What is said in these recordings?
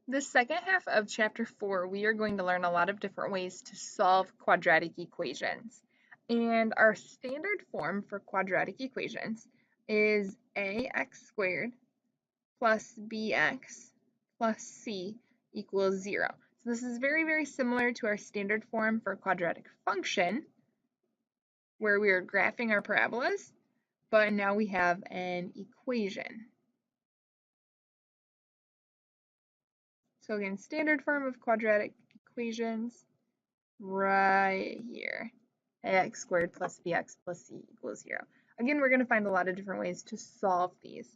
The second half of chapter 4, we are going to learn a lot of different ways to solve quadratic equations. And our standard form for quadratic equations is ax squared plus bx plus c equals 0. So this is very, very similar to our standard form for quadratic function, where we are graphing our parabolas, but now we have an equation. So again, standard form of quadratic equations right here. Ax squared plus bx plus c equals 0. Again, we're going to find a lot of different ways to solve these.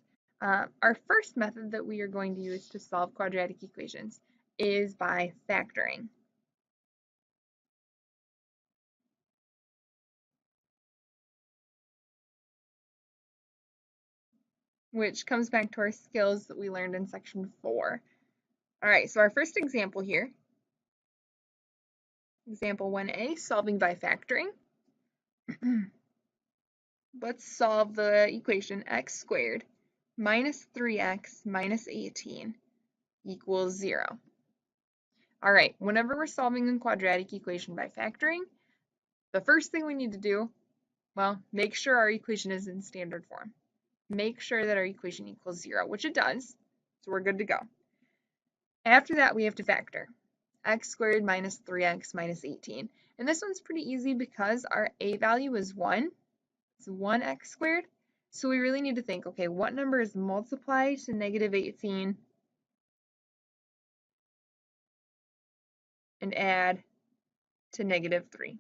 Our first method that we are going to use to solve quadratic equations is by factoring. Which comes back to our skills that we learned in section 4. All right, so our first example here, example 1a, solving by factoring. Let's solve the equation x squared minus 3x minus 18 equals 0. All right, whenever we're solving a quadratic equation by factoring, the first thing we need to do, well, make sure our equation is in standard form. Make sure that our equation equals 0, which it does, so we're good to go. After that, we have to factor x squared minus 3x minus 18. And this one's pretty easy because our a value is 1. It's 1x squared. So we really need to think, okay, what number is multiplied to negative 18 and add to negative 3?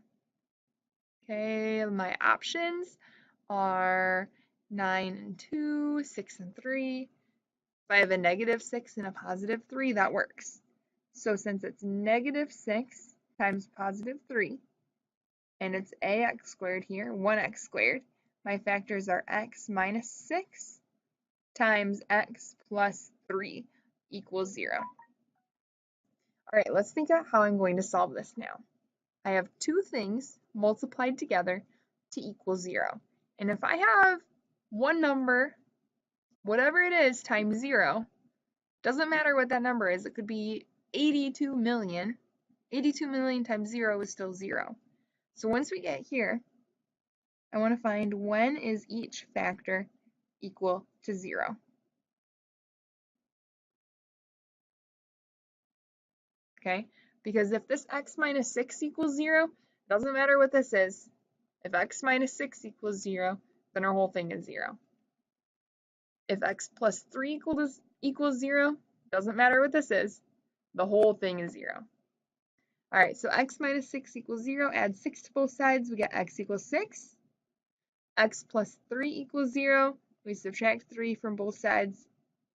Okay, my options are 9 and 2, 6 and 3. If I have a negative 6 and a positive 3, that works. So since it's negative 6 times positive 3, and it's ax squared here, 1x squared, my factors are x minus 6 times x plus 3 equals 0. All right, let's think about how I'm going to solve this now. I have two things multiplied together to equal 0. And if I have one number, whatever it is, times 0, doesn't matter what that number is. It could be 82 million. 82 million times 0 is still 0. So once we get here, I want to find when is each factor equal to 0. Okay, because if this x minus 6 equals 0, doesn't matter what this is. If x minus 6 equals 0, then our whole thing is 0. If x plus 3 equals 0, doesn't matter what this is. The whole thing is 0. All right, so x minus 6 equals 0. Add 6 to both sides. We get x equals 6. X plus 3 equals 0. We subtract 3 from both sides.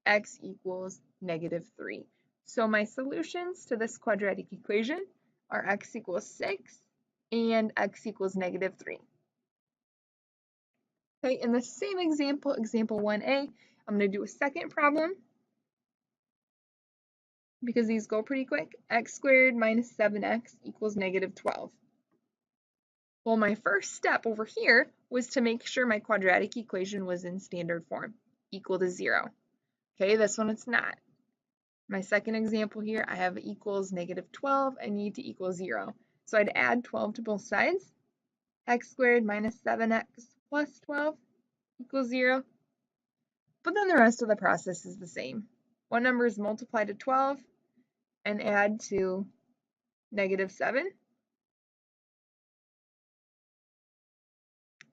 X equals negative 3. So my solutions to this quadratic equation are x equals 6 and x equals negative 3. Okay, in the same example, example 1a, I'm going to do a second problem because these go pretty quick. X squared minus 7x equals negative 12. Well, my first step over here was to make sure my quadratic equation was in standard form, equal to 0. Okay, this one it's not. My second example here, I have equals negative 12. I need to equal 0. So I'd add 12 to both sides. X squared minus 7x plus 12 equals 0. But then the rest of the process is the same. One number is multiplied to 12 and add to negative 7.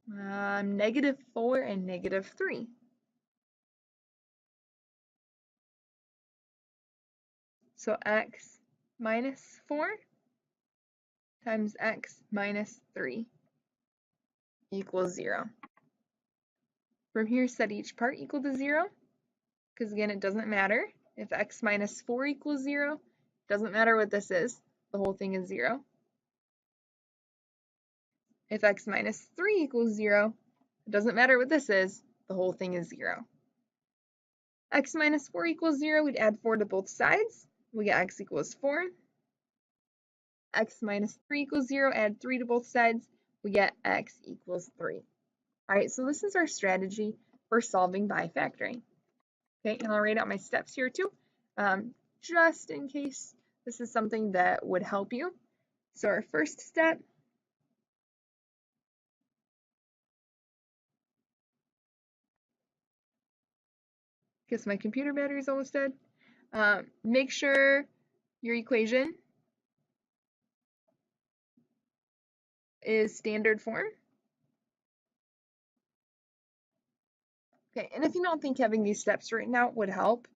Negative 4 and negative 3. So x minus 4 times x minus 3 equals 0. From here, set each part equal to 0, because again, it doesn't matter. If x minus 4 equals 0, doesn't matter what this is, the whole thing is 0. If x minus 3 equals 0, it doesn't matter what this is, the whole thing is 0. X minus 4 equals 0, we'd add 4 to both sides. We get x equals 4. X minus 3 equals 0, add 3 to both sides. We get x equals 3. All right, so this is our strategy for solving by factoring. Okay, and I'll write out my steps here too. just in case this is something that would help you. So our first step, guess my computer battery is almost dead. Make sure your equation is standard form. Okay, and if you don't think having these steps written out would help,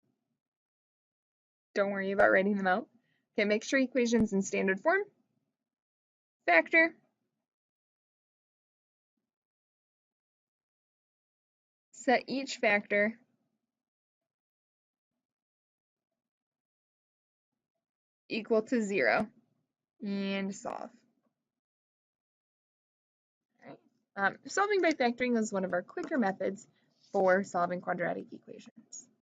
don't worry about writing them out. Okay, make sure equation's in standard form. Factor. Set each factor equal to 0 and solve. Solving by factoring is one of our quicker methods for solving quadratic equations.